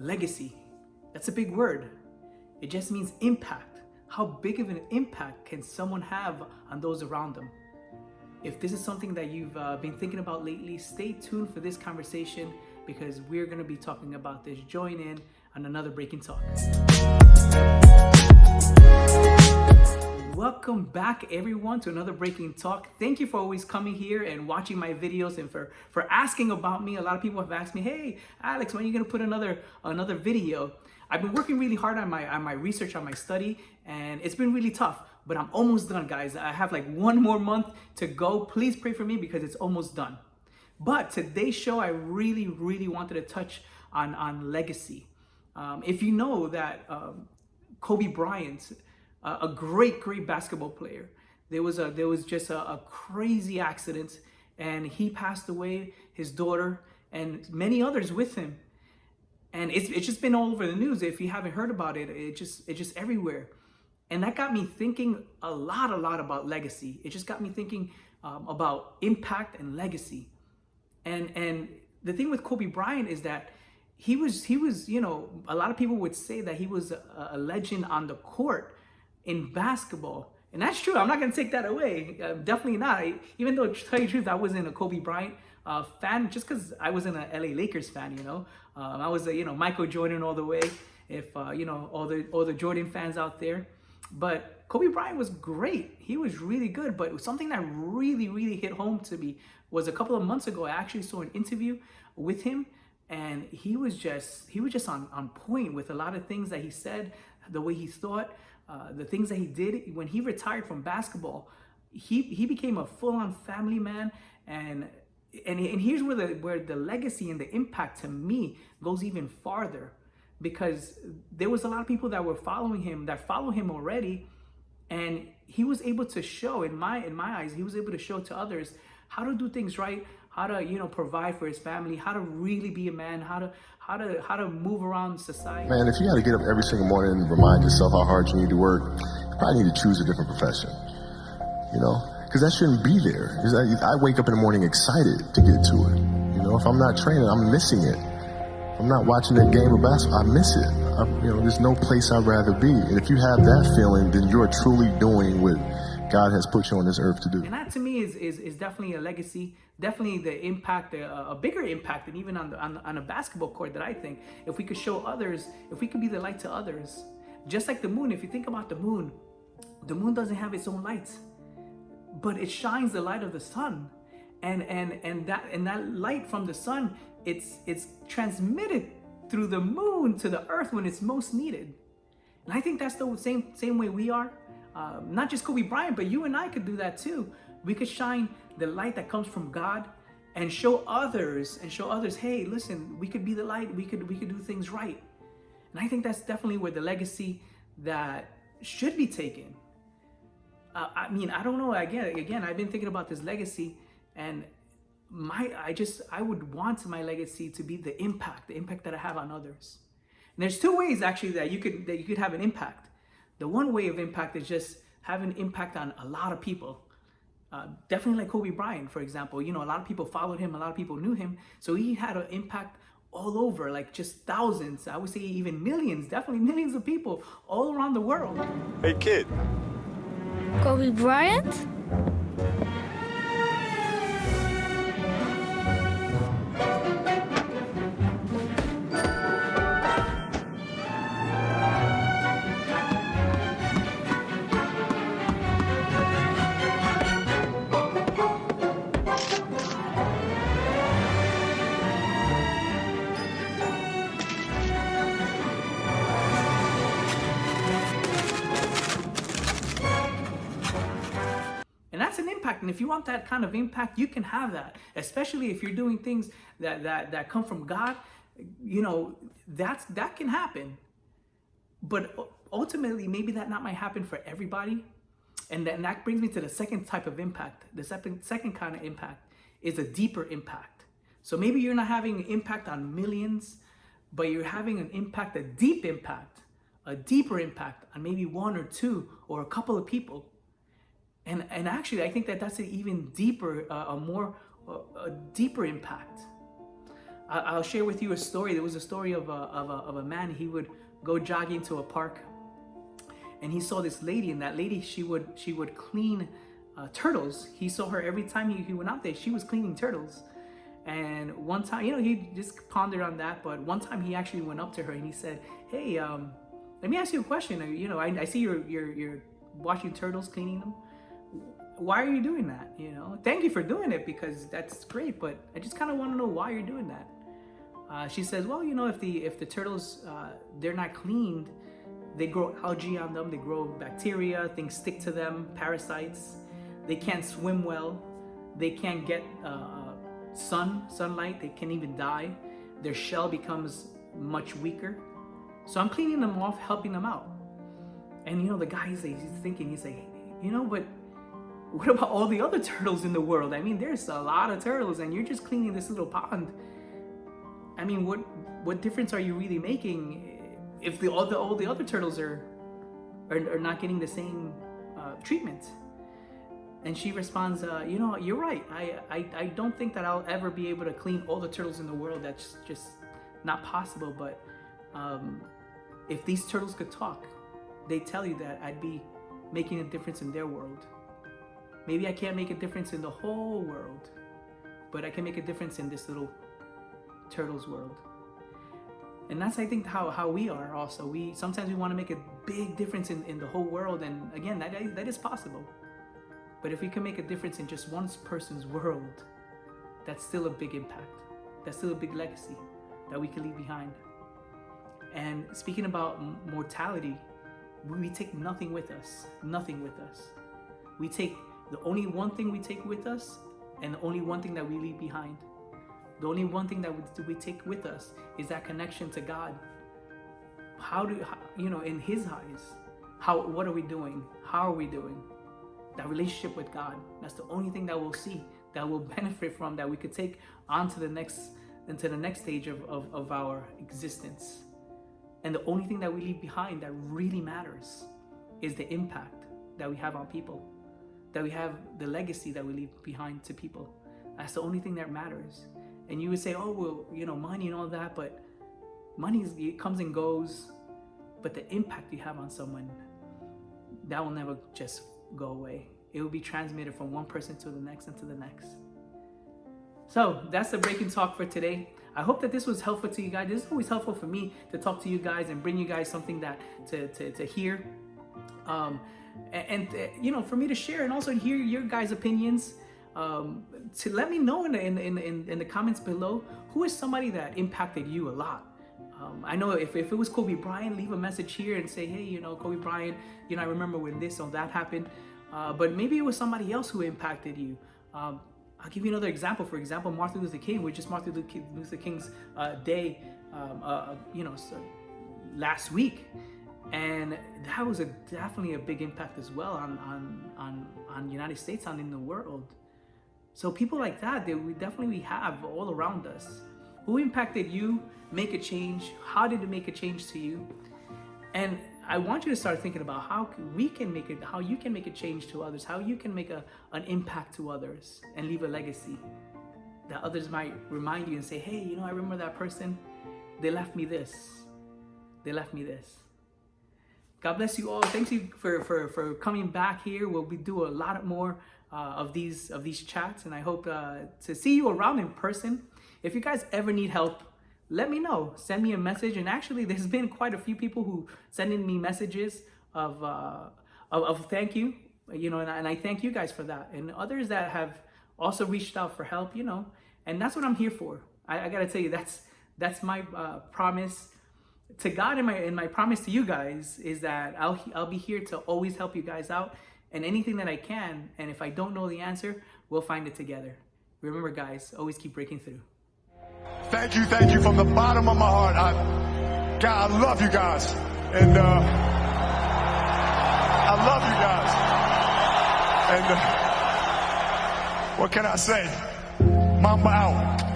Legacy. That's a big word. It just means impact. How big of an impact can someone have on those around them? If this is something that you've been thinking about lately, stay tuned for this conversation because we're going to be talking about this. Join in on another Breaking Talk. Welcome back, everyone, to another Breaking Talk. Thank you for always coming here and watching my videos and for asking about me. A lot of people have asked me, hey, Alex, when are you going to put another video? I've been working really hard on my research, on my study, and it's been really tough, but I'm almost done, guys. I have like one more month to go. Please pray for me because it's almost done. But today's show, I really wanted to touch on legacy. If you know that Kobe Bryant, a great basketball player, there was just a crazy accident and he passed away, his daughter and many others with him. And it's just been all over the news. If you haven't heard about it, it's just everywhere. And that got me thinking a lot about legacy. It just got me thinking about impact and legacy. And the thing with Kobe Bryant is that he was, you know, a lot of people would say that he was a legend on the court in basketball. And that's true. I'm not going to take that away. Definitely not. Even though, to tell you the truth, I wasn't a Kobe Bryant fan just because I wasn't an LA Lakers fan, you know. I was a, Michael Jordan all the way, if, all the Jordan fans out there. But Kobe Bryant was great. He was really good. But something that really hit home to me was a couple of months ago, I actually saw an interview with him. And he was just on point with a lot of things that he said, the way he thought, the things that he did. When he retired from basketball, he became a full-on family man. And here's where the legacy and the impact to me goes even farther, because there was a lot of people that were following him, that follow him already, and he was able to show, in my eyes, he was able to show to others how to do things right, how to provide for his family, how to really be a man, how to move around society. Man, if you got to get up every single morning and remind yourself how hard you need to work, you probably need to choose a different profession. Because that shouldn't be there. I wake up in the morning excited to get to it. If I'm not training, I'm missing it. If I'm not watching that game of basketball, I miss it. There's no place I'd rather be. And if you have that feeling, then you're truly doing what God has put you on this earth to do. And that to me is definitely a legacy, definitely the impact, a bigger impact than even on a basketball court, that I think if we could show others, if we could be the light to others. Just like the moon, if you think about the moon doesn't have its own lights, but it shines the light of the sun, and that light from the sun, it's transmitted through the moon to the earth when it's most needed. And I think that's the same way we are. Not just Kobe Bryant, but you and I could do that too. We could shine the light that comes from God and show others, hey, listen, we could be the light. We could do things right. And I think that's definitely where the legacy that should be taken. I don't know. Again, I've been thinking about this legacy, and I would want my legacy to be the impact that I have on others. And there's two ways actually that you could have an impact. The one way of impact is just having impact on a lot of people. Definitely like Kobe Bryant, for example. A lot of people followed him, a lot of people knew him. So he had an impact all over, like just thousands, I would say even millions, definitely millions of people all around the world. Hey, kid. Kobe Bryant? And if you want that kind of impact, you can have that, especially if you're doing things that come from God. That can happen. But ultimately, maybe that not might happen for everybody. And that brings me to the second type of impact. The second kind of impact is a deeper impact. So maybe you're not having an impact on millions, but you're having an impact, a deep impact, a deeper impact on maybe one or two or a couple of people. And actually, I think that's an even deeper, a deeper impact. I'll share with you a story. There was a story of a man. He would go jogging to a park, and he saw this lady, and that lady, she would clean turtles. He saw her every time he went out there. She was cleaning turtles. And one time, he just pondered on that. But one time he actually went up to her and he said, "Hey, let me ask you a question. I see you're washing turtles, cleaning them. Why are you doing that? Thank you for doing it, because that's great, but I just kind of want to know why you're doing that." She says, "Well, if the turtles they're not cleaned, they grow algae on them, they grow bacteria, things stick to them, parasites. They can't swim well, they can't get sunlight, they can even die. Their shell becomes much weaker. So I'm cleaning them off, helping them out." And the guy, he's thinking, he's like, but what about all the other turtles in the world? I mean, there's a lot of turtles, and you're just cleaning this little pond. I mean, what difference are you really making if all the other turtles are not getting the same treatment? And she responds, "You're right. I don't think that I'll ever be able to clean all the turtles in the world. That's just not possible. But if these turtles could talk, they'd tell you that I'd be making a difference in their world. Maybe I can't make a difference in the whole world, but I can make a difference in this little turtle's world." And that's, I think, how we are also. Sometimes we want to make a big difference in the whole world. And again, that is possible. But if we can make a difference in just one person's world, that's still a big impact. That's still a big legacy that we can leave behind. And speaking about mortality, we take nothing with us. Nothing with us. We take the only one thing we take with us, and the only one thing that we leave behind. The only one thing that we take with us is that connection to God. In His eyes, what are we doing? How are we doing? That relationship with God. That's the only thing that we'll see, that we'll benefit from, that we could take on into the next stage of our existence. And the only thing that we leave behind that really matters is the impact that we have on people, that we have the legacy that we leave behind to people. That's the only thing that matters. And you would say, "Oh, well, money and all that," but money it comes and goes. But the impact you have on someone, that will never just go away. It will be transmitted from one person to the next and to the next. So that's the Breaking Talk for today. I hope that this was helpful to you guys. This is always helpful for me to talk to you guys and bring you guys something that to hear, and for me to share, and also hear your guys' opinions. To let me know in the comments below, who is somebody that impacted you a lot. I know if it was Kobe Bryant, leave a message here and say, "Hey, Kobe Bryant, I remember when this or that happened." But maybe it was somebody else who impacted you. I'll give you another example. For example, Martin Luther King, which is Martin Luther King's day, last week, and that was definitely a big impact as well on United States and in the world. So people like that we definitely have all around us. Who impacted you? Make a change. How did it make a change to you? And I want you to start thinking about how you can make a change to others, how you can make an impact to others and leave a legacy that others might remind you and say, "Hey, I remember that person. They left me this. They left me this." God bless you all. Thanks you for coming back here. We'll do a lot more of these chats, and I hope to see you around in person. If you guys ever need help, let me know. Send me a message. And actually, there's been quite a few people who sending me messages of thank you, and I thank you guys for that. And others that have also reached out for help, and that's what I'm here for. I gotta tell you, that's my promise to God, and my promise to you guys is that I'll be here to always help you guys out, and anything that I can. And if I don't know the answer, we'll find it together. Remember, guys, always keep breaking through. Thank you from the bottom of my heart. God, I love you guys, and I love you guys. And what can I say? Mamba out.